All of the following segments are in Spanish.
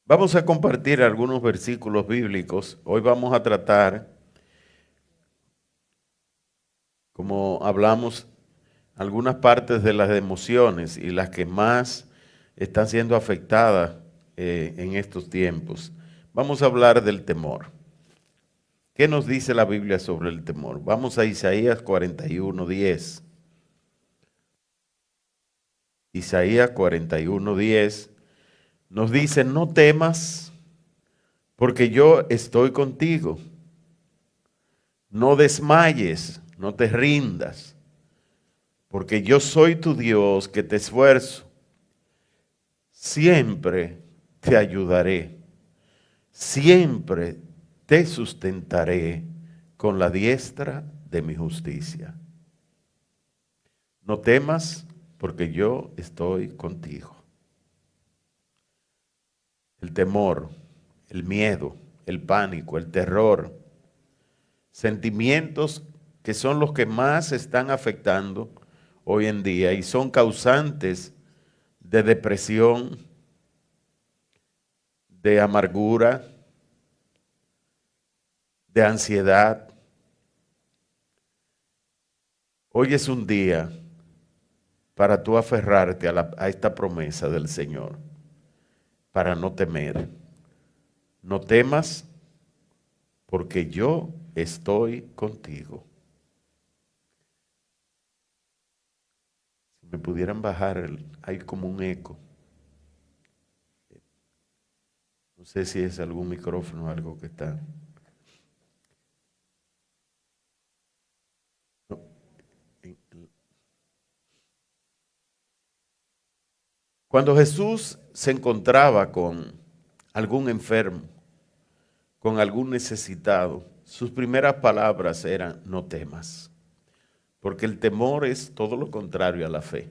Vamos a compartir algunos versículos bíblicos. Hoy vamos a tratar, como hablamos, algunas partes de las emociones y las que más están siendo afectadas en estos tiempos. Vamos a hablar del temor. ¿Qué nos dice la Biblia sobre el temor? Vamos a Isaías 41:10. Isaías 41:10 nos dice: no temas, porque yo estoy contigo. No desmayes, no te rindas, porque yo soy tu Dios que te esfuerzo. Siempre te ayudaré, siempre te sustentaré con la diestra de mi justicia. No temas, porque yo estoy contigo. El temor, el miedo, el pánico, el terror, sentimientos que son los que más están afectando hoy en día y son causantes de depresión, de amargura, de ansiedad. Hoy es un día para tú aferrarte a esta promesa del Señor, para no temer. No temas, porque yo estoy contigo. Si me pudieran bajar, hay como un eco. No sé si es algún micrófono o algo que está. No. Cuando Jesús se encontraba con algún enfermo, con algún necesitado, sus primeras palabras eran: no temas, porque el temor es todo lo contrario a la fe.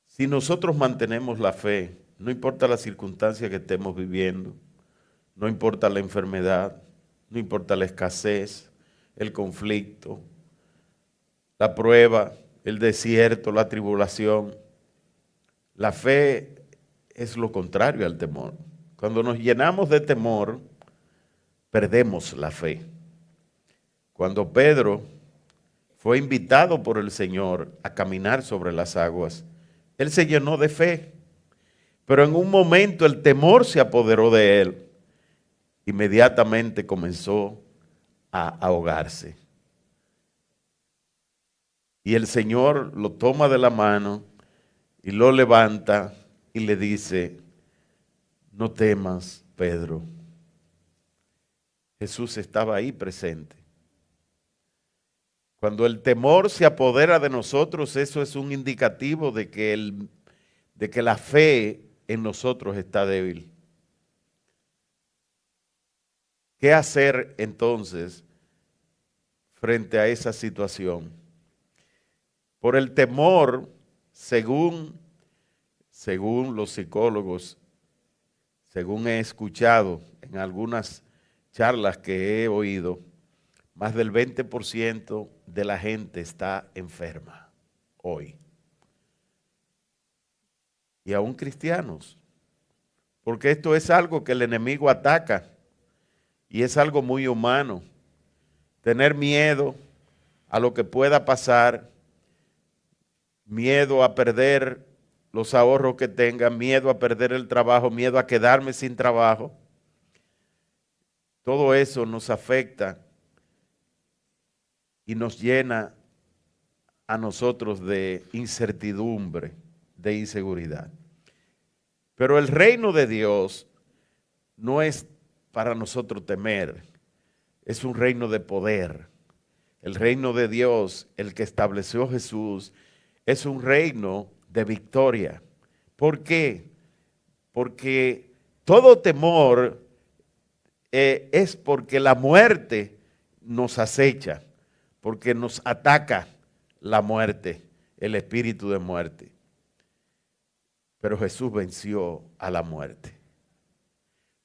Si nosotros mantenemos la fe, no importa la circunstancia que estemos viviendo, no importa la enfermedad, no importa la escasez, el conflicto, la prueba, el desierto, la tribulación, la fe es lo contrario al temor. Cuando nos llenamos de temor, perdemos la fe. Cuando Pedro fue invitado por el Señor a caminar sobre las aguas, él se llenó de fe, pero en un momento el temor se apoderó de él. Inmediatamente comenzó a ahogarse. Y el Señor lo toma de la mano y lo levanta y le dice: no temas, Pedro. Jesús estaba ahí presente. Cuando el temor se apodera de nosotros, eso es un indicativo de que la fe en nosotros está débil. ¿Qué hacer entonces frente a esa situación? Por el temor, según los psicólogos, según he escuchado en algunas charlas que he oído, más del 20% de la gente está enferma hoy. Y aún cristianos. Porque esto es algo que el enemigo ataca y es algo muy humano. Tener miedo a lo que pueda pasar, miedo a perder los ahorros que tenga, miedo a perder el trabajo, miedo a quedarme sin trabajo. Todo eso nos afecta y nos llena a nosotros de incertidumbre, de inseguridad. Pero el reino de Dios no es para nosotros temer, es un reino de poder. El reino de Dios, el que estableció Jesús, es un reino de victoria. ¿Por qué? Porque todo temor es porque la muerte nos acecha, porque nos ataca la muerte, el espíritu de muerte. Pero Jesús venció a la muerte.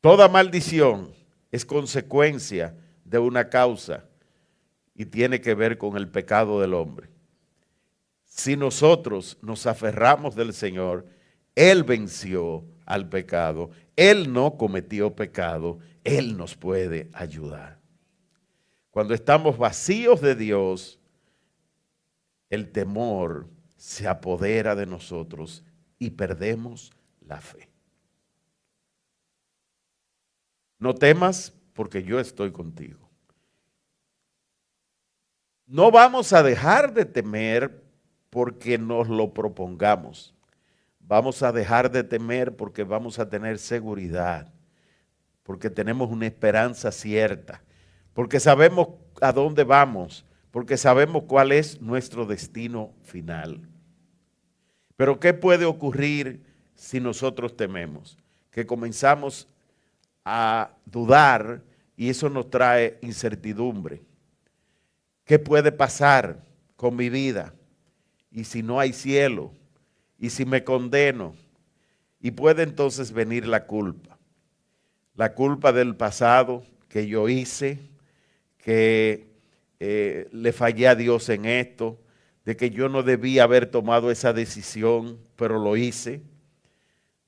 Toda maldición es consecuencia de una causa y tiene que ver con el pecado del hombre. Si nosotros nos aferramos del Señor, Él venció al pecado. Él no cometió pecado, Él nos puede ayudar. Cuando estamos vacíos de Dios, el temor se apodera de nosotros y perdemos la fe. No temas, porque yo estoy contigo. No vamos a dejar de temer porque nos lo propongamos. Vamos a dejar de temer porque vamos a tener seguridad, porque tenemos una esperanza cierta, porque sabemos a dónde vamos, porque sabemos cuál es nuestro destino final. Pero ¿qué puede ocurrir si nosotros tememos? Que comenzamos a dudar y eso nos trae incertidumbre. ¿Qué puede pasar con mi vida? ¿Y si no hay cielo? ¿Y si me condeno? Y puede entonces venir la culpa. La culpa del pasado que yo hice, que le fallé a Dios en esto, de que yo no debía haber tomado esa decisión, pero lo hice,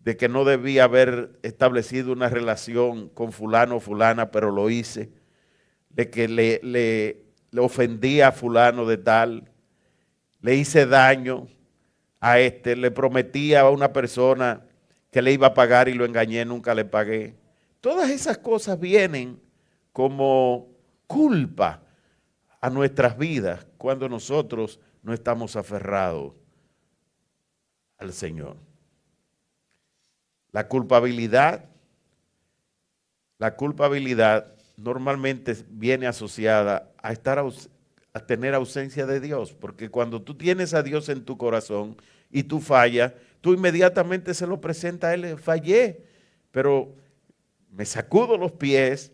de que no debía haber establecido una relación con fulano o fulana, pero lo hice, de que le ofendí a fulano de tal, le hice daño a le prometí a una persona que le iba a pagar y lo engañé, nunca le pagué. Todas esas cosas vienen como culpa a nuestras vidas cuando nosotros no estamos aferrados al Señor. La culpabilidad normalmente viene asociada a a tener ausencia de Dios, porque cuando tú tienes a Dios en tu corazón y tú fallas, tú inmediatamente se lo presentas a Él, fallé, pero me sacudo los pies,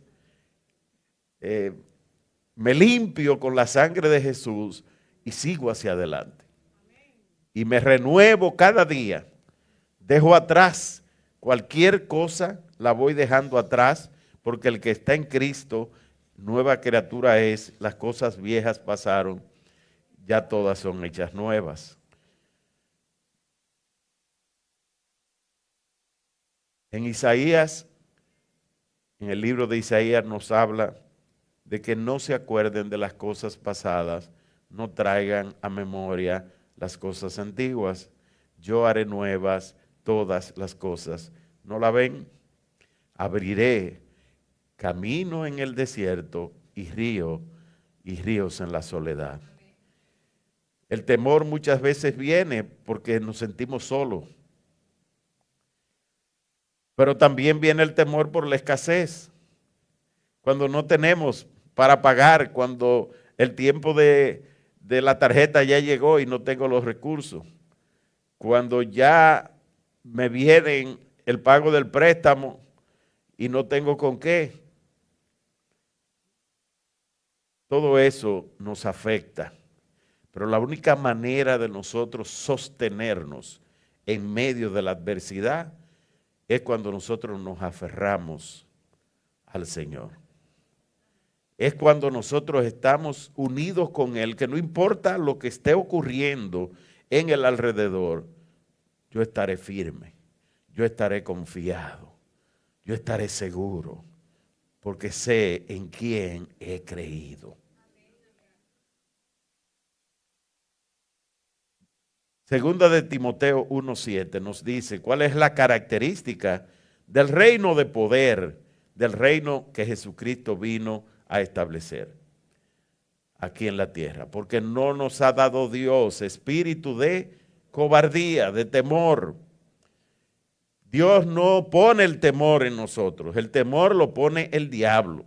me limpio con la sangre de Jesús y sigo hacia adelante. Y me renuevo cada día, dejo atrás cualquier cosa, la voy dejando atrás, porque el que está en Cristo, nueva criatura es, las cosas viejas pasaron, ya todas son hechas nuevas. En Isaías, en el libro de Isaías nos habla de que no se acuerden de las cosas pasadas, no traigan a memoria las cosas antiguas. Yo haré nuevas todas las cosas. ¿No la ven? Abriré camino en el desierto y ríos en la soledad. El temor muchas veces viene porque nos sentimos solos. Pero también viene el temor por la escasez. Cuando no tenemos para pagar, cuando el tiempo de la tarjeta ya llegó y no tengo los recursos. Cuando ya me vienen el pago del préstamo y no tengo con qué. Todo eso nos afecta. Pero la única manera de nosotros sostenernos en medio de la adversidad es cuando nosotros nos aferramos al Señor. Es cuando nosotros estamos unidos con Él, que no importa lo que esté ocurriendo en el alrededor, yo estaré firme, yo estaré confiado, yo estaré seguro, porque sé en quién he creído. Segunda de Timoteo 1:7 nos dice cuál es la característica del reino de poder, del reino que Jesucristo vino a establecer aquí en la tierra. Porque no nos ha dado Dios espíritu de cobardía, de temor. Dios no pone el temor en nosotros, el temor lo pone el diablo.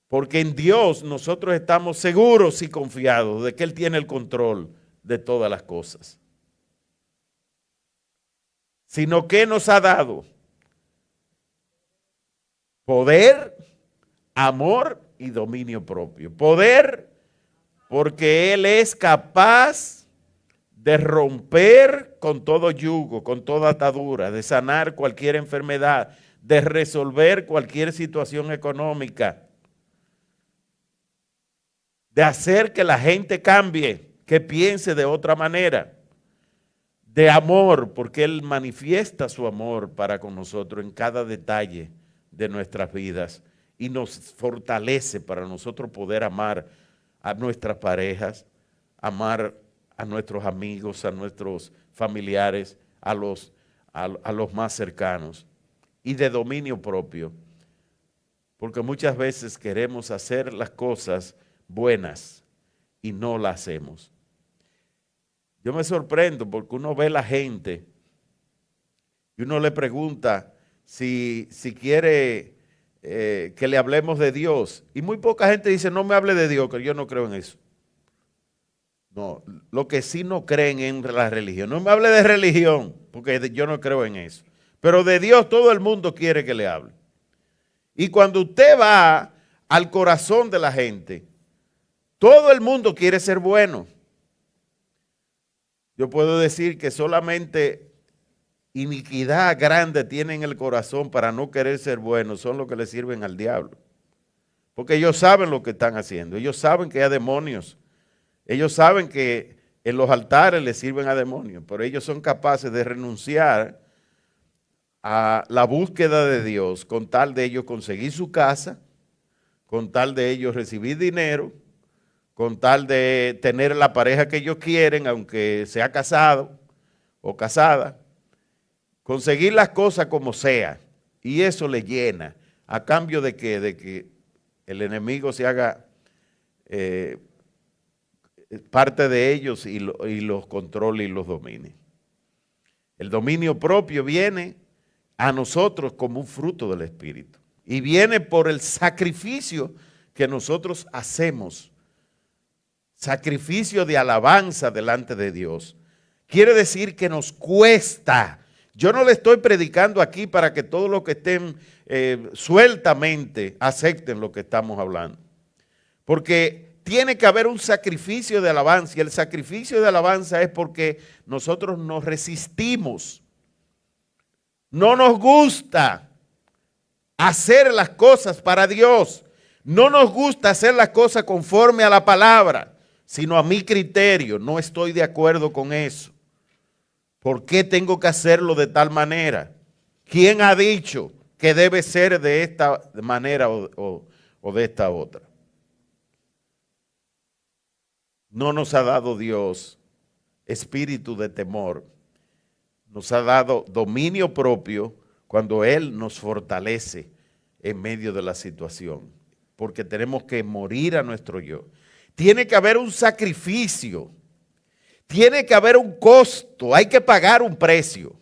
Porque en Dios nosotros estamos seguros y confiados de que Él tiene el control de todas las cosas. Sino que nos ha dado poder, amor y dominio propio. Poder porque Él es capaz de romper con todo yugo, con toda atadura, de sanar cualquier enfermedad, de resolver cualquier situación económica, de hacer que la gente cambie, que piense de otra manera, de amor, porque Él manifiesta su amor para con nosotros en cada detalle de nuestras vidas y nos fortalece para nosotros poder amar a nuestras parejas, amar a nuestros amigos, a nuestros familiares, a los más cercanos, y de dominio propio, porque muchas veces queremos hacer las cosas buenas y no las hacemos. Yo me sorprendo porque uno ve a la gente y uno le pregunta si quiere que le hablemos de Dios. Y muy poca gente dice, no me hable de Dios, que yo no creo en eso. No, lo que sí no creen en la religión. No me hable de religión, porque yo no creo en eso. Pero de Dios todo el mundo quiere que le hable. Y cuando usted va al corazón de la gente, todo el mundo quiere ser bueno. Yo puedo decir que solamente iniquidad grande tienen en el corazón para no querer ser buenos, son los que le sirven al diablo. Porque ellos saben lo que están haciendo, ellos saben que hay demonios, ellos saben que en los altares les sirven a demonios, pero ellos son capaces de renunciar a la búsqueda de Dios con tal de ellos conseguir su casa, con tal de ellos recibir dinero, con tal de tener la pareja que ellos quieren, aunque sea casado o casada, conseguir las cosas como sea, y eso le llena, a cambio de que el enemigo se haga parte de ellos y los controle y los domine. El dominio propio viene a nosotros como un fruto del Espíritu, y viene por el sacrificio que nosotros hacemos. Sacrificio de alabanza delante de Dios. Quiere decir que nos cuesta. Yo no le estoy predicando aquí para que todos los que estén sueltamente acepten lo que estamos hablando. Porque tiene que haber un sacrificio de alabanza, y el sacrificio de alabanza es porque nosotros nos resistimos. No nos gusta hacer las cosas para Dios. No nos gusta hacer las cosas conforme a la palabra, sino a mi criterio. No estoy de acuerdo con eso. ¿Por qué tengo que hacerlo de tal manera? ¿Quién ha dicho que debe ser de esta manera o de esta otra? No nos ha dado Dios espíritu de temor. Nos ha dado dominio propio cuando Él nos fortalece en medio de la situación. Porque tenemos que morir a nuestro yo. Tiene que haber un sacrificio, tiene que haber un costo, hay que pagar un precio.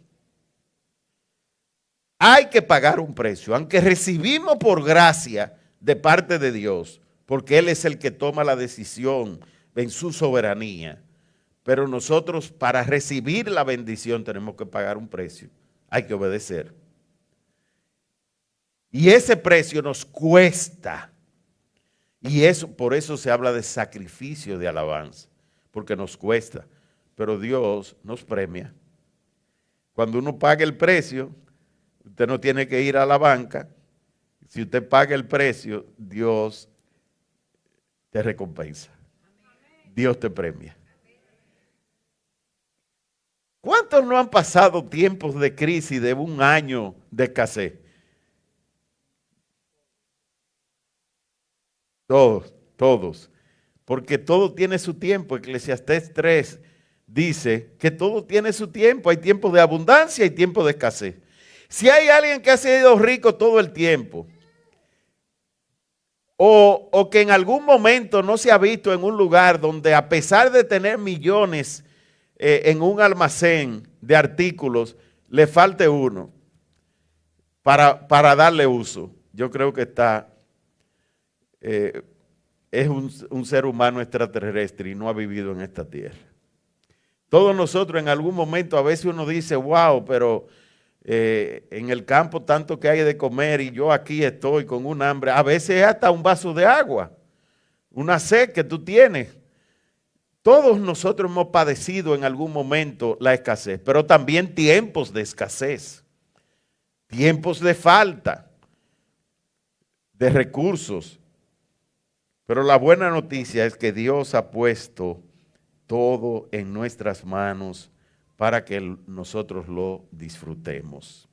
Hay que pagar un precio, aunque recibimos por gracia de parte de Dios, porque Él es el que toma la decisión en su soberanía. Pero nosotros para recibir la bendición tenemos que pagar un precio, hay que obedecer. Y ese precio nos cuesta. Y eso, por eso se habla de sacrificio de alabanza, porque nos cuesta, pero Dios nos premia. Cuando uno paga el precio, usted no tiene que ir a la banca. Si usted paga el precio, Dios te recompensa. Dios te premia. ¿Cuántos no han pasado tiempos de crisis de un año de escasez? Todos. Porque todo tiene su tiempo. Eclesiastés 3 dice que todo tiene su tiempo. Hay tiempo de abundancia y tiempo de escasez. Si hay alguien que ha sido rico todo el tiempo, o que en algún momento no se ha visto en un lugar donde a pesar de tener millones en un almacén de artículos, le falte uno para darle uso, yo creo que es un ser humano extraterrestre y no ha vivido en esta tierra. Todos nosotros en algún momento, a veces uno dice, wow, pero en el campo tanto que hay de comer y yo aquí estoy con un hambre. A veces hasta un vaso de agua, una sed que tú tienes. Todos nosotros hemos padecido en algún momento la escasez, pero también tiempos de escasez, tiempos de falta de recursos. Pero la buena noticia es que Dios ha puesto todo en nuestras manos para que nosotros lo disfrutemos.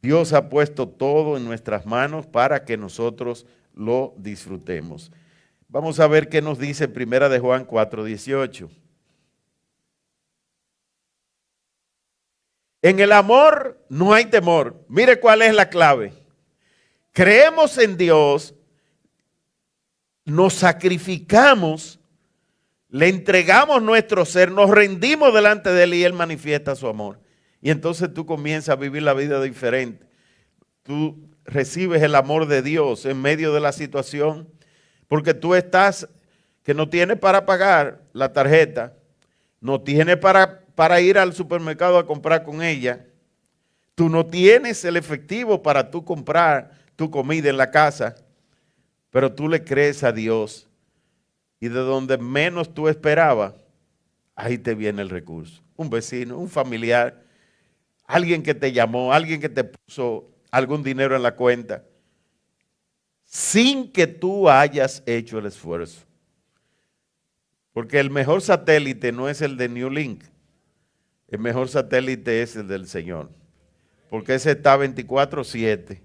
Dios ha puesto todo en nuestras manos para que nosotros lo disfrutemos. Vamos a ver qué nos dice Primera de Juan 4:18. En el amor no hay temor. Mire cuál es la clave. Creemos en Dios, nos sacrificamos, le entregamos nuestro ser, nos rendimos delante de Él y Él manifiesta su amor. Y entonces tú comienzas a vivir la vida diferente. Tú recibes el amor de Dios en medio de la situación, porque tú estás que no tienes para pagar la tarjeta, no tienes para ir al supermercado a comprar con ella, tú no tienes el efectivo para tú comprar tu comida en la casa, pero tú le crees a Dios y de donde menos tú esperabas, ahí te viene el recurso. Un vecino, un familiar, alguien que te llamó, alguien que te puso algún dinero en la cuenta, sin que tú hayas hecho el esfuerzo. Porque el mejor satélite no es el de New Link, el mejor satélite es el del Señor. Porque ese está 24/7,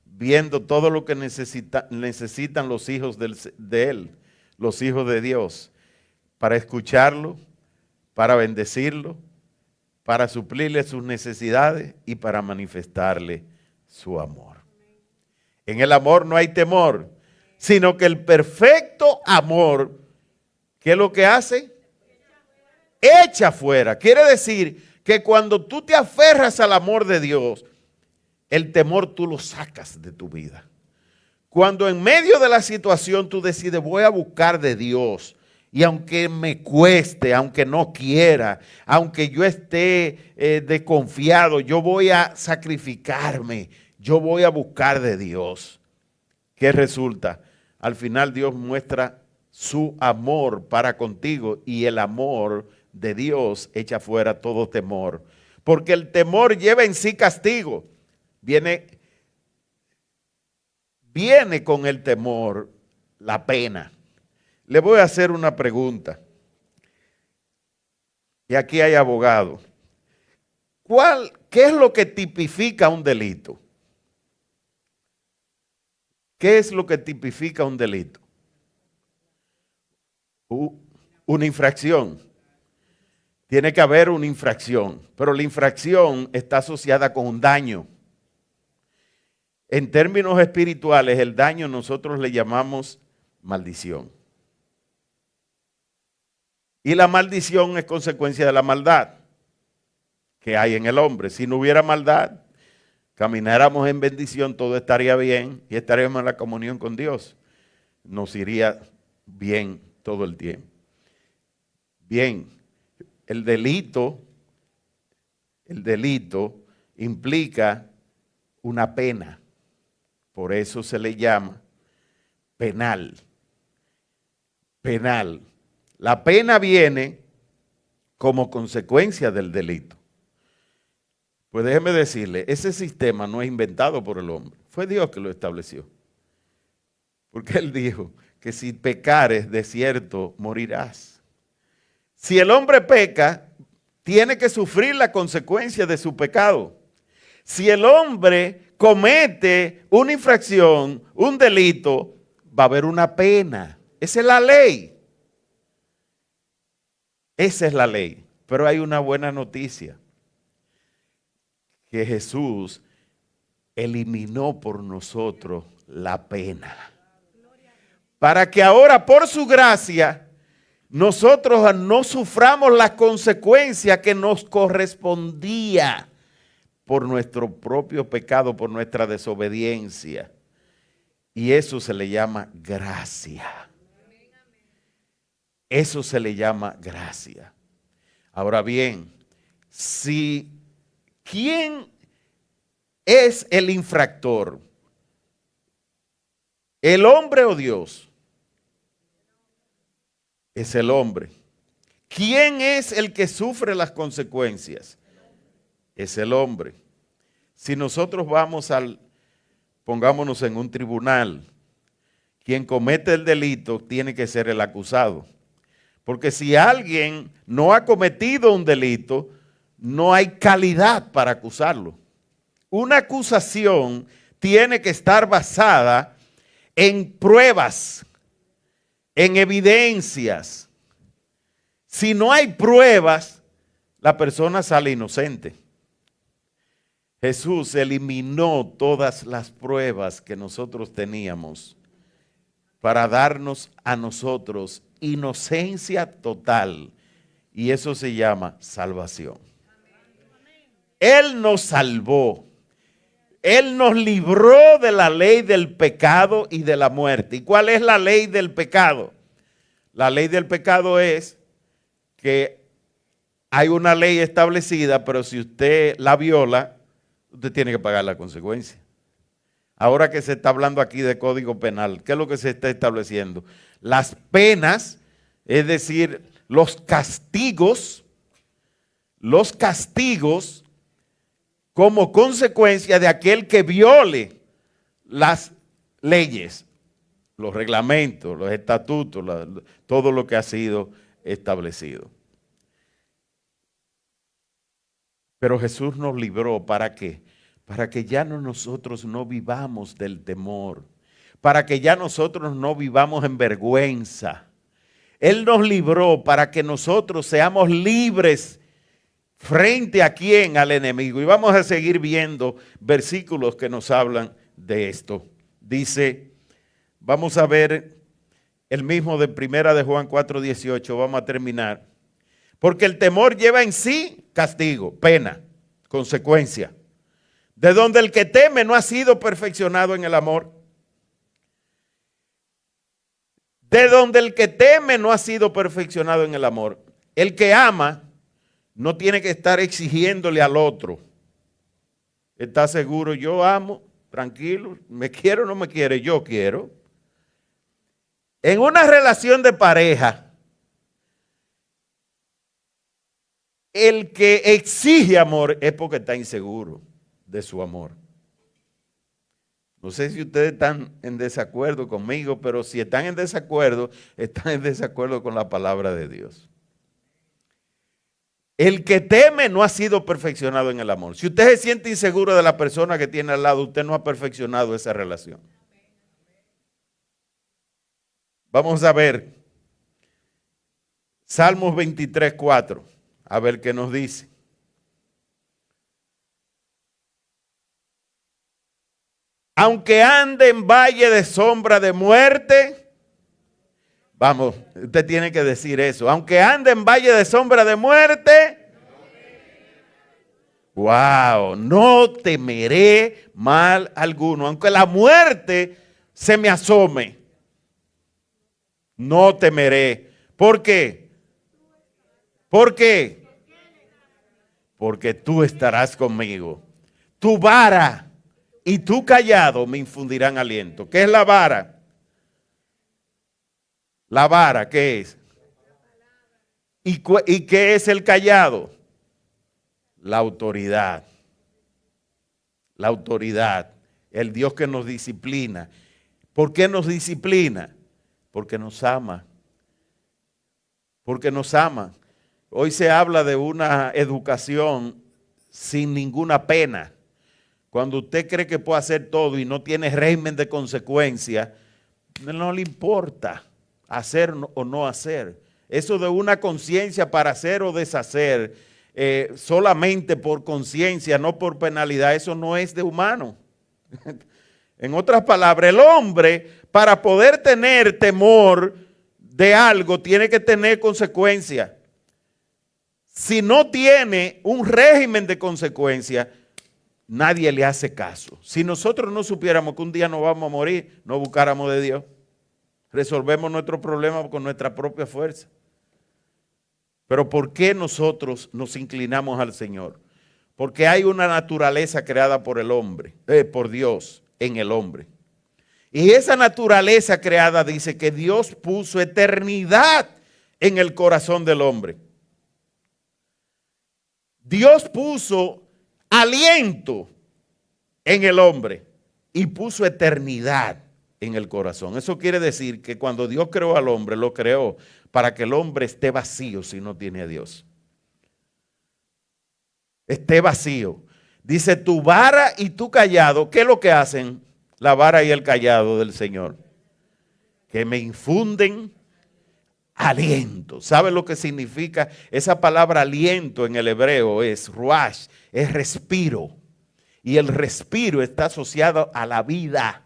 viendo todo lo que necesitan los hijos de Él, los hijos de Dios, para escucharlo, para bendecirlo, para suplirle sus necesidades y para manifestarle su amor. En el amor no hay temor, sino que el perfecto amor, ¿qué es lo que hace? Echa fuera. Quiere decir que cuando tú te aferras al amor de Dios, el temor tú lo sacas de tu vida. Cuando en medio de la situación tú decides, voy a buscar de Dios, y aunque me cueste, aunque no quiera, aunque yo esté desconfiado, yo voy a sacrificarme, yo voy a buscar de Dios. ¿Qué resulta? Al final Dios muestra su amor para contigo y el amor de Dios echa fuera todo temor. Porque el temor lleva en sí castigo. Viene con el temor la pena. Le voy a hacer una pregunta. Y aquí hay abogado. ¿Qué es lo que tipifica un delito? ¿Qué es lo que tipifica un delito? Una infracción. Tiene que haber una infracción, pero la infracción está asociada con un daño. En términos espirituales, el daño nosotros le llamamos maldición. Y la maldición es consecuencia de la maldad que hay en el hombre. Si no hubiera maldad, camináramos en bendición, todo estaría bien y estaríamos en la comunión con Dios. Nos iría bien todo el tiempo. Bien, el delito implica una pena. Por eso se le llama penal. Penal. La pena viene como consecuencia del delito. Pues déjeme decirle, ese sistema no es inventado por el hombre. Fue Dios que lo estableció. Porque Él dijo que si pecares, de cierto morirás. Si el hombre peca, tiene que sufrir la consecuencia de su pecado. Si el hombre comete una infracción, un delito, va a haber una pena. Esa es la ley. Esa es la ley. Pero hay una buena noticia. Que Jesús eliminó por nosotros la pena. Para que ahora por su gracia nosotros no suframos las consecuencias que nos correspondía por nuestro propio pecado, por nuestra desobediencia. Y eso se le llama gracia. Eso se le llama gracia. Ahora bien, ¿quién es el infractor? ¿El hombre o Dios? Es el hombre. ¿Quién es el que sufre las consecuencias? Es el hombre. Si nosotros pongámonos en un tribunal, quien comete el delito tiene que ser el acusado. Porque si alguien no ha cometido un delito, no hay calidad para acusarlo. Una acusación tiene que estar basada en pruebas, en evidencias. Si no hay pruebas, la persona sale inocente. Jesús eliminó todas las pruebas que nosotros teníamos para darnos a nosotros inocencia total. Y eso se llama salvación. Él nos salvó. Él nos libró de la ley del pecado y de la muerte. ¿Y cuál es la ley del pecado? La ley del pecado es que hay una ley establecida, pero si usted la viola, usted tiene que pagar la consecuencia. Ahora que se está hablando aquí de Código Penal, ¿qué es lo que se está estableciendo? Las penas, es decir, los castigos como consecuencia de aquel que viole las leyes, los reglamentos, los estatutos, todo lo que ha sido establecido. Pero Jesús nos libró, ¿para qué? Para que ya nosotros no vivamos del temor, para que ya nosotros no vivamos en vergüenza. Él nos libró para que nosotros seamos libres frente a quién, al enemigo. Y vamos a seguir viendo versículos que nos hablan de esto. Dice, vamos a ver el mismo de Primera de Juan 4:18, vamos a terminar. Porque el temor lleva en sí castigo, pena, consecuencia. De donde el que teme no ha sido perfeccionado en el amor. De donde el que teme no ha sido perfeccionado en el amor. El que ama no tiene que estar exigiéndole al otro. Está seguro, yo amo, tranquilo, me quiere o no me quiere, yo quiero. En una relación de pareja, el que exige amor es porque está inseguro de su amor. No sé si ustedes están en desacuerdo conmigo, pero si están en desacuerdo con la palabra de Dios. El que teme no ha sido perfeccionado en el amor. Si usted se siente inseguro de la persona que tiene al lado, usted no ha perfeccionado esa relación. Vamos a ver Salmos 23:4, a ver qué nos dice. Aunque ande en valle de sombra de muerte, vamos, usted tiene que decir eso. Aunque ande en valle de sombra de muerte, wow, no temeré mal alguno. Aunque la muerte se me asome, no temeré. ¿Por qué? ¿Por qué? Porque tú estarás conmigo. Tu vara y tu callado me infundirán aliento. ¿Qué es la vara? La vara, ¿qué es? ¿Y qué es el callado? La autoridad. La autoridad. El Dios que nos disciplina. ¿Por qué nos disciplina? Porque nos ama. Porque nos ama. Hoy se habla de una educación sin ninguna pena. Cuando usted cree que puede hacer todo y no tiene régimen de consecuencia, no le importa hacer o no hacer. Eso de una conciencia para hacer o deshacer, solamente por conciencia, no por penalidad, eso no es de humano. En otras palabras, el hombre, para poder tener temor de algo, tiene que tener consecuencia. Si no tiene un régimen de consecuencia, nadie le hace caso. Si nosotros no supiéramos que un día nos vamos a morir, no buscáramos de Dios. Resolvemos nuestros problemas con nuestra propia fuerza. Pero ¿por qué nosotros nos inclinamos al Señor? Porque hay una naturaleza creada por el hombre, por Dios en el hombre. Y esa naturaleza creada dice que Dios puso eternidad en el corazón del hombre. Dios puso aliento en el hombre y puso eternidad. en el corazón. Eso quiere decir que cuando Dios creó al hombre, lo creó para que el hombre esté vacío si no tiene a Dios. Esté vacío. Dice, tu vara y tu callado, ¿qué es lo que hacen la vara y el callado del Señor? Que me infunden aliento. ¿Sabe lo que significa? Esa palabra aliento en el hebreo es ruach, es respiro. Y el respiro está asociado a la vida.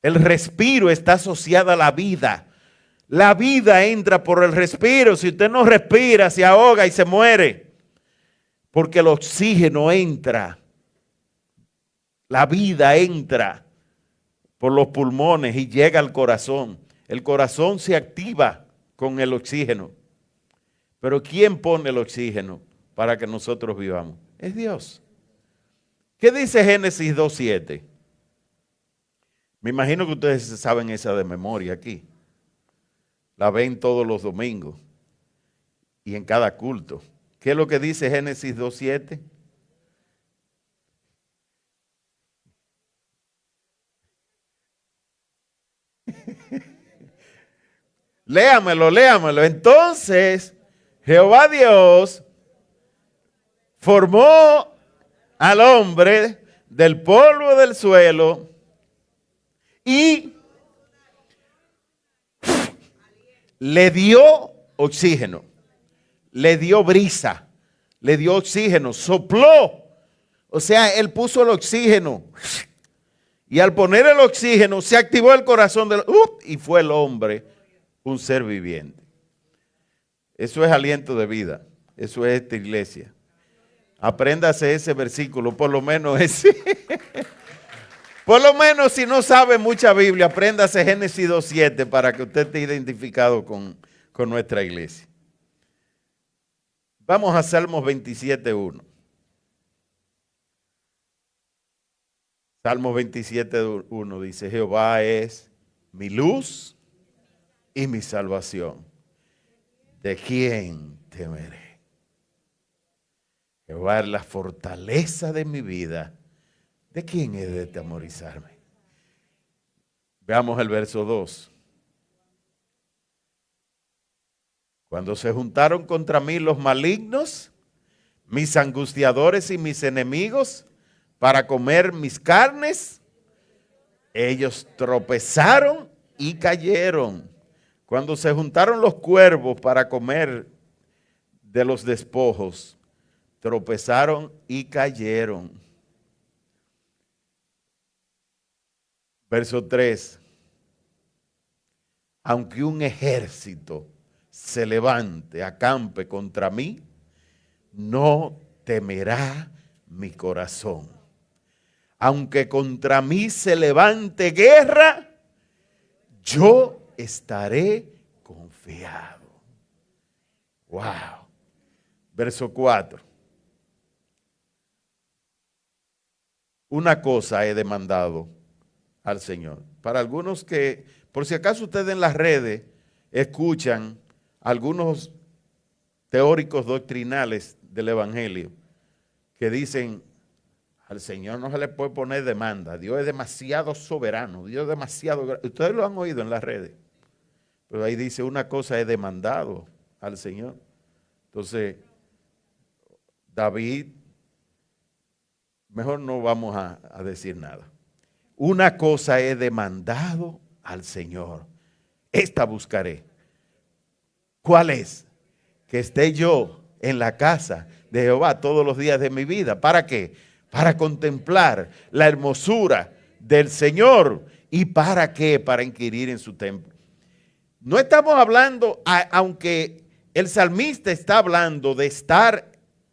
El respiro está asociado a la vida. La vida entra por el respiro. Si usted no respira, se ahoga y se muere. Porque el oxígeno entra. La vida entra por los pulmones y llega al corazón. El corazón se activa con el oxígeno. Pero ¿quién pone el oxígeno para que nosotros vivamos? Es Dios. ¿Qué dice Génesis 2:7? Me imagino que ustedes saben esa de memoria aquí. La ven todos los domingos y en cada culto. ¿Qué es lo que dice Génesis 2:7? Léamelo. Entonces, Jehová Dios formó al hombre del polvo del suelo y le dio oxígeno, le dio brisa, le dio oxígeno, sopló. O sea, él puso el oxígeno. Y al poner el oxígeno se activó el corazón y fue el hombre un ser viviente. Eso es aliento de vida. Eso es esta iglesia. Apréndase ese versículo, por lo menos ese. Por lo menos si no sabe mucha Biblia, apréndase Génesis 2:7 para que usted esté identificado con nuestra iglesia. Vamos a Salmos 27:1. Salmos 27:1 dice, Jehová es mi luz y mi salvación. ¿De quién temeré? Jehová es la fortaleza de mi vida. ¿De quién he de temorizarme? Veamos el verso 2. Cuando se juntaron contra mí los malignos, mis angustiadores y mis enemigos, para comer mis carnes, ellos tropezaron y cayeron. Cuando se juntaron los cuervos para comer de los despojos, tropezaron y cayeron. Verso 3. Aunque un ejército se levante, acampe contra mí, no temerá mi corazón. Aunque contra mí se levante guerra, yo estaré confiado. Wow. Verso 4. Una cosa he demandado al Señor. Para algunos que, por si acaso ustedes en las redes escuchan algunos teóricos doctrinales del Evangelio que dicen, al Señor no se le puede poner demanda, Dios es demasiado soberano, Dios es demasiado... Ustedes lo han oído en las redes, pero ahí dice una cosa he demandado al Señor. Entonces, David, mejor no vamos a decir nada. Una cosa he demandado al Señor, esta buscaré. ¿Cuál es? Que esté yo en la casa de Jehová todos los días de mi vida. ¿Para qué? Para contemplar la hermosura del Señor. ¿Y para qué? Para inquirir en su templo. No estamos hablando, aunque el salmista está hablando de estar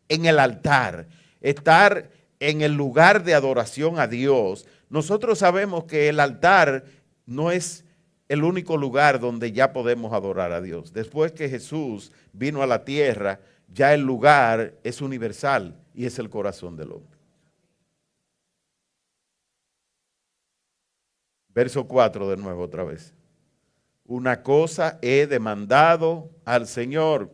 en el altar, estar en el lugar de adoración a Dios. Nosotros sabemos que el altar no es el único lugar donde ya podemos adorar a Dios. Después que Jesús vino a la tierra, ya el lugar es universal y es el corazón del hombre. Verso 4 de nuevo otra vez. Una cosa he demandado al Señor.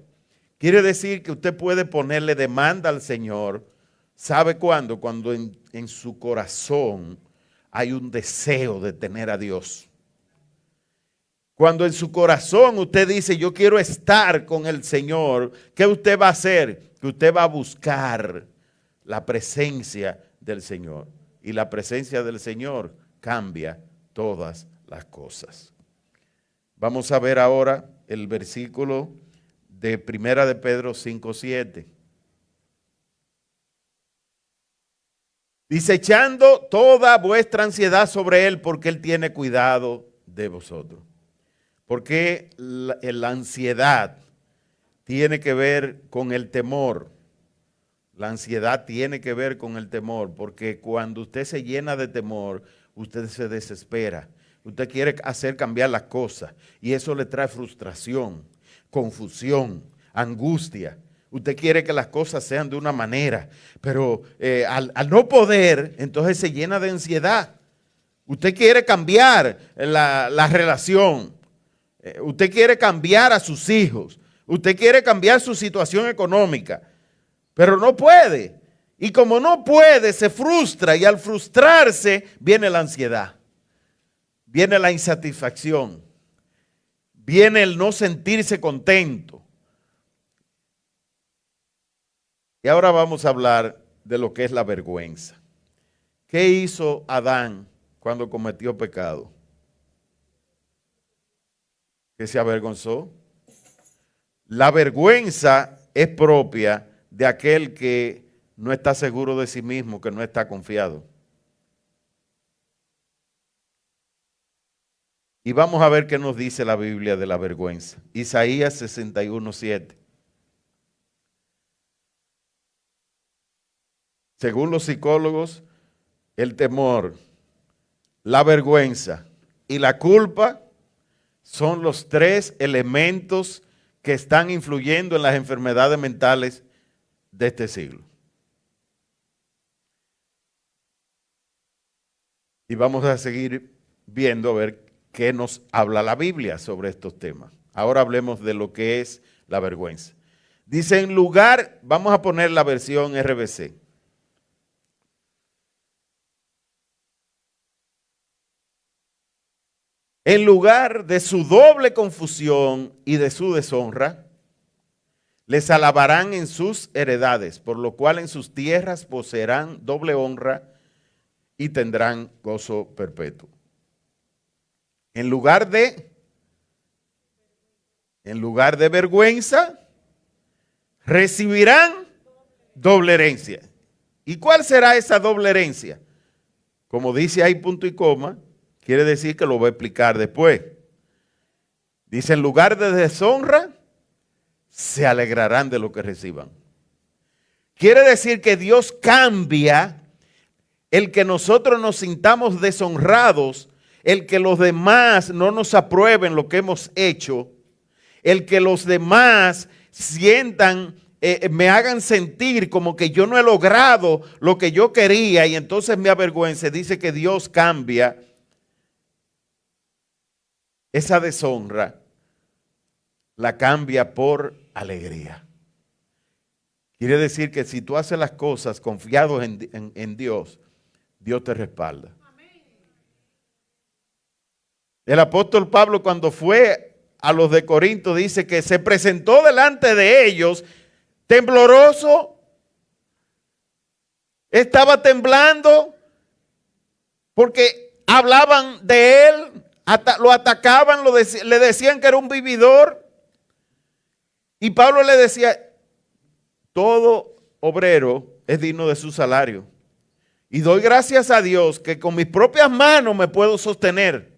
Quiere decir que usted puede ponerle demanda al Señor. ¿Sabe cuándo? Cuando en su corazón hay un deseo de tener a Dios. Cuando en su corazón usted dice, yo quiero estar con el Señor, ¿qué usted va a hacer? Que usted va a buscar la presencia del Señor. Y la presencia del Señor cambia todas las cosas. Vamos a ver ahora el versículo de Primera de Pedro 5:7. Dice, echando toda vuestra ansiedad sobre Él, porque Él tiene cuidado de vosotros. Porque la ansiedad tiene que ver con el temor. La ansiedad tiene que ver con el temor, porque cuando usted se llena de temor, usted se desespera. Usted quiere hacer cambiar las cosas y eso le trae frustración, confusión, angustia. Usted quiere que las cosas sean de una manera, pero al no poder, entonces se llena de ansiedad. Usted quiere cambiar la relación. Usted quiere cambiar a sus hijos. Usted quiere cambiar su situación económica, pero no puede. Y como no puede, se frustra y al frustrarse viene la ansiedad. Viene la insatisfacción. Viene el no sentirse contento. Y ahora vamos a hablar de lo que es la vergüenza. ¿Qué hizo Adán cuando cometió pecado? ¿Que se avergonzó? La vergüenza es propia de aquel que no está seguro de sí mismo, que no está confiado. Y vamos a ver qué nos dice la Biblia de la vergüenza. Isaías 61:7. Según los psicólogos, el temor, la vergüenza y la culpa son los tres elementos que están influyendo en las enfermedades mentales de este siglo. Y vamos a seguir viendo a ver qué nos habla la Biblia sobre estos temas. Ahora hablemos de lo que es la vergüenza. Dice, en lugar, vamos a poner la versión RBC. En lugar de su doble confusión y de su deshonra, les alabarán en sus heredades, por lo cual en sus tierras poseerán doble honra y tendrán gozo perpetuo. En lugar de vergüenza, recibirán doble herencia. ¿Y cuál será esa doble herencia? Como dice ahí punto y coma, quiere decir que lo voy a explicar después. Dice, en lugar de deshonra, se alegrarán de lo que reciban. Quiere decir que Dios cambia el que nosotros nos sintamos deshonrados, el que los demás no nos aprueben lo que hemos hecho, el que los demás sientan, me hagan sentir como que yo no he logrado lo que yo quería y entonces me avergüence. Dice que Dios cambia esa deshonra, la cambia por alegría. Quiere decir que si tú haces las cosas confiado en Dios, Dios te respalda. El apóstol Pablo, cuando fue a los de Corinto, dice que se presentó delante de ellos tembloroso, estaba temblando porque hablaban de él, lo atacaban, le decían que era un vividor. Y Pablo le decía, todo obrero es digno de su salario. Y doy gracias a Dios que con mis propias manos me puedo sostener.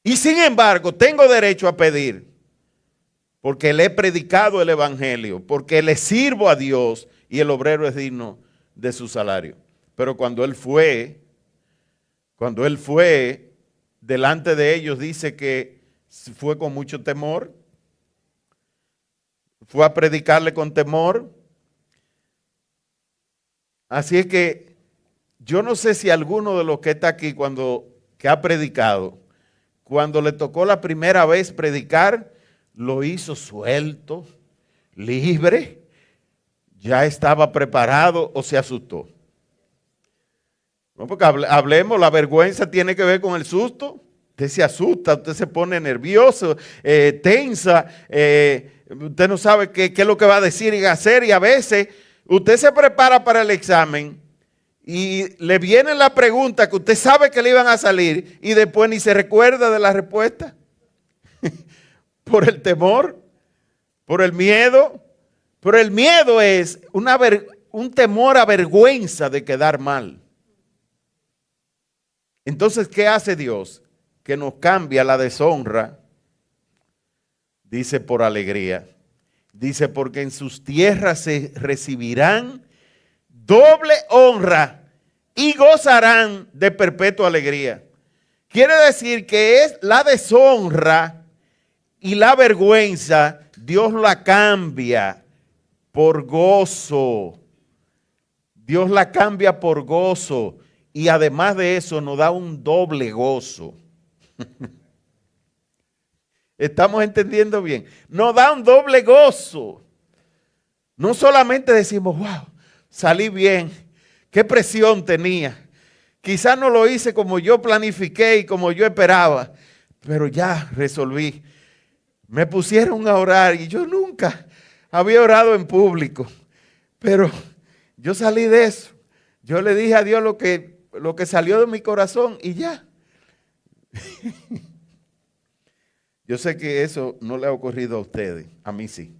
Y sin embargo, tengo derecho a pedir, porque le he predicado el evangelio, porque le sirvo a Dios y el obrero es digno de su salario. Pero cuando él fue delante de ellos, dice que fue con mucho temor, fue a predicarle con temor. Así es que yo no sé si alguno de los que está aquí que ha predicado, cuando le tocó la primera vez predicar, lo hizo suelto, libre, ya estaba preparado o se asustó. No, porque hablemos, la vergüenza tiene que ver con el susto. Usted se asusta, usted se pone nervioso, tensa, usted no sabe qué es lo que va a decir y hacer, y a veces usted se prepara para el examen y le viene la pregunta que usted sabe que le iban a salir y después ni se recuerda de la respuesta. Por el temor, por el miedo. Pero el miedo es un temor a vergüenza de quedar mal. Entonces, ¿qué hace Dios? Que nos cambia la deshonra, dice, por alegría. Dice, porque en sus tierras se recibirán doble honra y gozarán de perpetua alegría. Quiere decir que es la deshonra y la vergüenza, Dios la cambia por gozo. Dios la cambia por gozo. Y además de eso nos da un doble gozo. ¿Estamos entendiendo bien? Nos da un doble gozo. No solamente decimos, wow, salí bien, qué presión tenía. Quizás no lo hice como yo planifiqué y como yo esperaba, pero ya resolví. Me pusieron a orar y yo nunca había orado en público, pero yo salí de eso. Yo le dije a Dios lo que salió de mi corazón y ya. Yo sé que eso no le ha ocurrido a ustedes, a mí sí.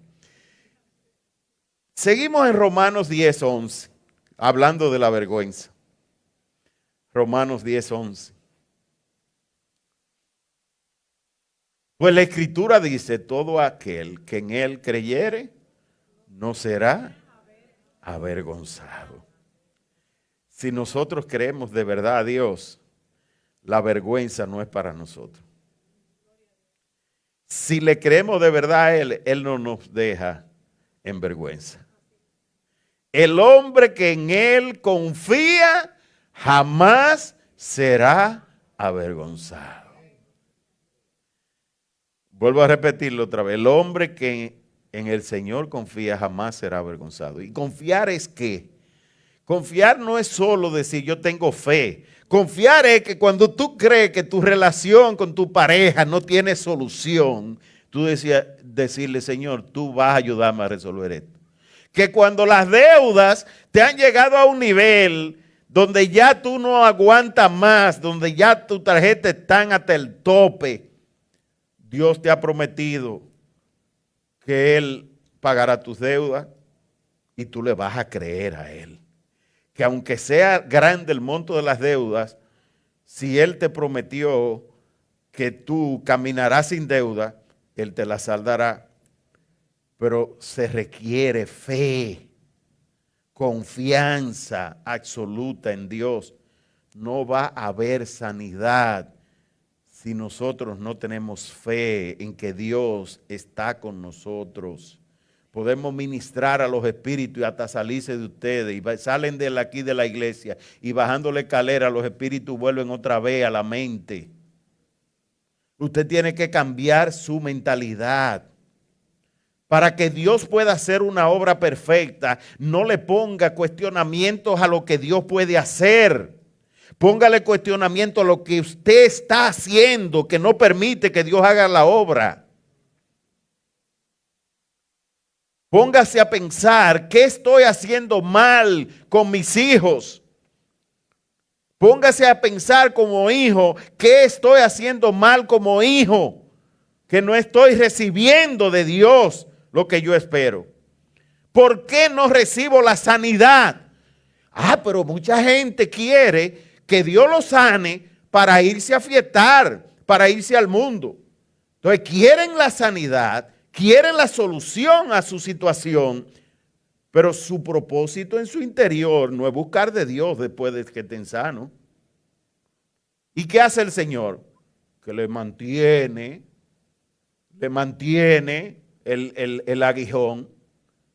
Seguimos en Romanos 10:11, hablando de la vergüenza. Romanos 10:11. Pues la Escritura dice, todo aquel que en él creyere no será avergonzado. Si nosotros creemos de verdad a Dios, la vergüenza no es para nosotros. Si le creemos de verdad a Él, Él no nos deja en vergüenza. El hombre que en Él confía jamás será avergonzado. Vuelvo a repetirlo otra vez. El hombre que en el Señor confía jamás será avergonzado. ¿Y confiar es qué? Confiar no es solo decir yo tengo fe. Confiar es que cuando tú crees que tu relación con tu pareja no tiene solución, tú decirle, Señor, tú vas a ayudarme a resolver esto. Que cuando las deudas te han llegado a un nivel donde ya tú no aguantas más, donde ya tus tarjetas están hasta el tope, Dios te ha prometido que Él pagará tus deudas y tú le vas a creer a Él. Que aunque sea grande el monto de las deudas, si Él te prometió que tú caminarás sin deuda, Él te la saldará. Pero se requiere fe, confianza absoluta en Dios. No va a haber sanidad si nosotros no tenemos fe en que Dios está con nosotros. Podemos ministrar a los espíritus y hasta salirse de ustedes y salen de aquí de la iglesia y bajando la escalera los espíritus vuelven otra vez a la mente. Usted tiene que cambiar su mentalidad. Para que Dios pueda hacer una obra perfecta, no le ponga cuestionamientos a lo que Dios puede hacer. Póngale cuestionamiento a lo que usted está haciendo que no permite que Dios haga la obra. Póngase a pensar, ¿qué estoy haciendo mal con mis hijos? Póngase a pensar como hijo, ¿qué estoy haciendo mal como hijo? Que no estoy recibiendo de Dios lo que yo espero. ¿Por qué no recibo la sanidad? Pero mucha gente quiere que Dios lo sane para irse a fiestar, para irse al mundo. Entonces quieren la sanidad, quieren la solución a su situación, pero su propósito en su interior no es buscar de Dios después de que estén sanos. ¿Y qué hace el Señor? Que le mantiene el aguijón.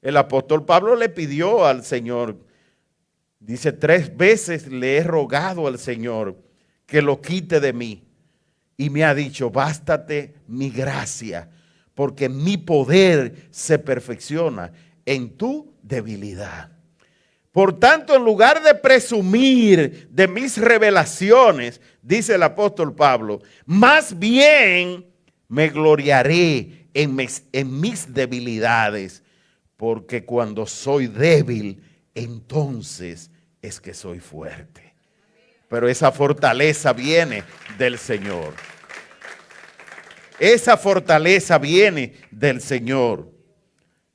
El apóstol Pablo le pidió al Señor, dice, 3 veces le he rogado al Señor que lo quite de mí. Y me ha dicho, bástate mi gracia, porque mi poder se perfecciona en tu debilidad. Por tanto, en lugar de presumir de mis revelaciones, dice el apóstol Pablo, más bien me gloriaré en mis debilidades, porque cuando soy débil, entonces es que soy fuerte. Pero esa fortaleza viene del Señor. Esa fortaleza viene del Señor.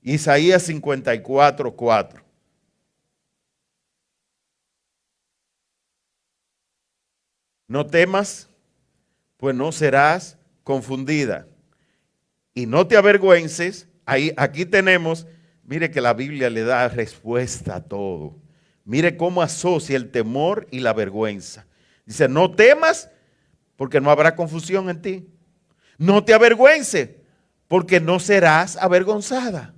Isaías 54:4. No temas, pues no serás confundida. Y no te avergüences. Aquí tenemos, mire que la Biblia le da respuesta a todo. Mire cómo asocia el temor y la vergüenza. Dice, no temas, porque no habrá confusión en ti. No te avergüences, porque no serás avergonzada.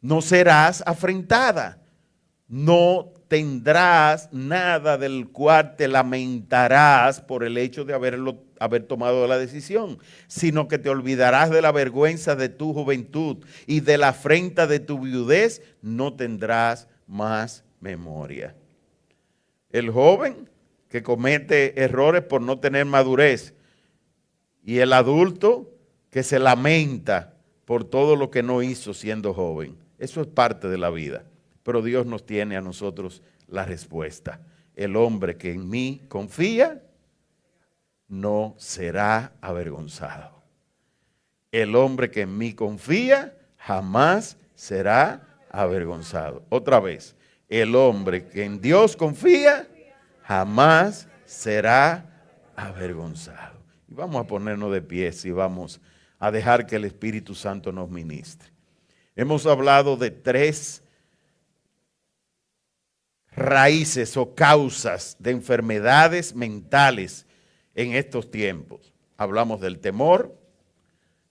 No serás afrentada. No tendrás nada del cual te lamentarás por el hecho de haber tomado la decisión, sino que te olvidarás de la vergüenza de tu juventud y de la afrenta de tu viudez, no tendrás más memoria. El joven que comete errores por no tener madurez y el adulto que se lamenta por todo lo que no hizo siendo joven. Eso es parte de la vida. Pero Dios nos tiene a nosotros la respuesta. El hombre que en mí confía no será avergonzado. El hombre que en mí confía jamás será avergonzado. Otra vez, el hombre que en Dios confía jamás será avergonzado. Y vamos a ponernos de pie y vamos a dejar que el Espíritu Santo nos ministre. Hemos hablado de 3 raíces o causas de enfermedades mentales en estos tiempos. Hablamos del temor,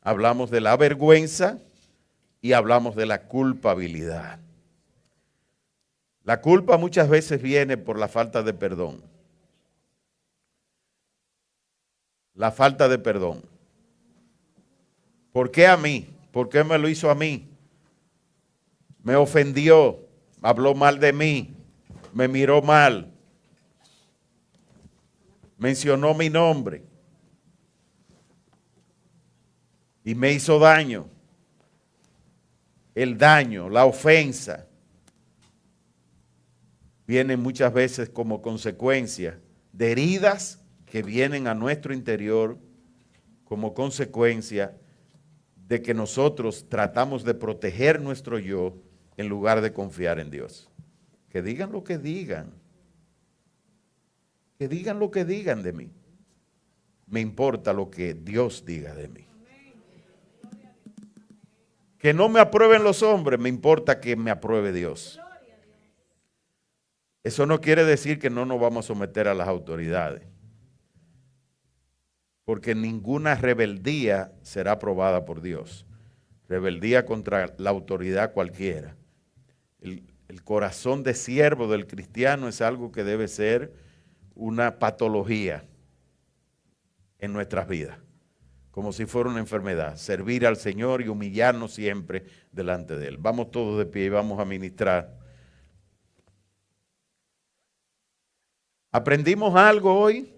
hablamos de la vergüenza y hablamos de la culpabilidad. La culpa muchas veces viene por la falta de perdón. La falta de perdón. ¿Por qué a mí? ¿Por qué me lo hizo a mí? Me ofendió, habló mal de mí, me miró mal, mencionó mi nombre y me hizo daño. El daño, la ofensa, viene muchas veces como consecuencia de heridas que vienen a nuestro interior como consecuencia de que nosotros tratamos de proteger nuestro yo en lugar de confiar en Dios. Que digan lo que digan. Que digan lo que digan de mí. Me importa lo que Dios diga de mí. Que no me aprueben los hombres, me importa que me apruebe Dios. Eso no quiere decir que no nos vamos a someter a las autoridades. Porque ninguna rebeldía será aprobada por Dios. Rebeldía contra la autoridad cualquiera. El corazón de siervo del cristiano es algo que debe ser una patología en nuestras vidas, como si fuera una enfermedad. Servir al Señor y humillarnos siempre delante de Él. Vamos todos de pie y vamos a ministrar. ¿Aprendimos algo hoy?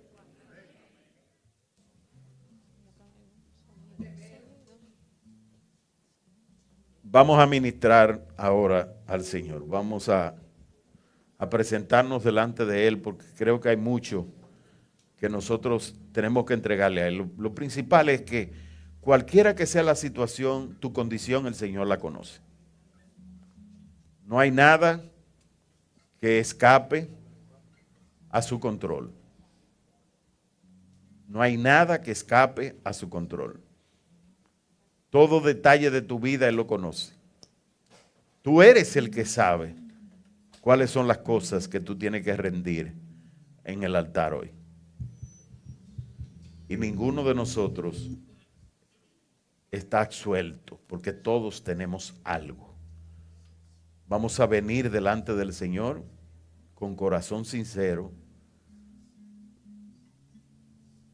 Vamos a ministrar ahora al Señor. Vamos a presentarnos delante de Él porque creo que hay mucho que nosotros tenemos que entregarle a Él. Lo principal es que cualquiera que sea la situación, tu condición, el Señor la conoce. No hay nada que escape a su control. No hay nada que escape a su control. Todo detalle de tu vida Él lo conoce. Tú eres el que sabe cuáles son las cosas que tú tienes que rendir en el altar hoy. Y ninguno de nosotros está absuelto, porque todos tenemos algo. Vamos a venir delante del Señor con corazón sincero.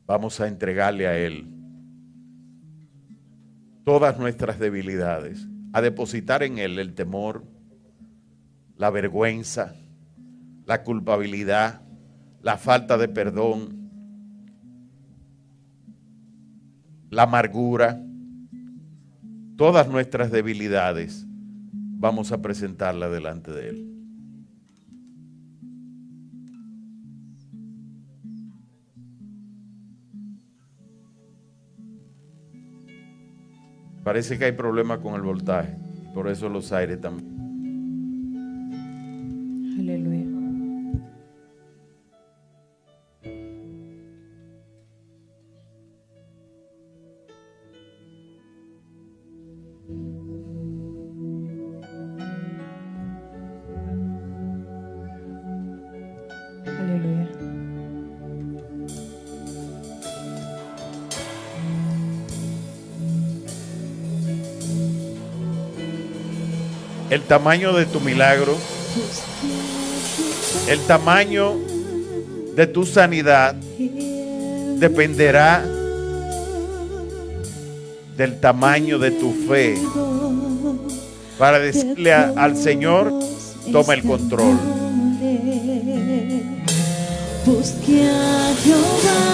Vamos a entregarle a Él todas nuestras debilidades, a depositar en Él el temor, la vergüenza, la culpabilidad, la falta de perdón, la amargura, todas nuestras debilidades, vamos a presentarlas delante de Él. Parece que hay problemas con el voltaje, por eso los aires también. Aleluya. Aleluya. El tamaño de tu milagro, el tamaño de tu sanidad dependerá del tamaño de tu fe para decirle al Señor, toma el control. Busque a Jehová.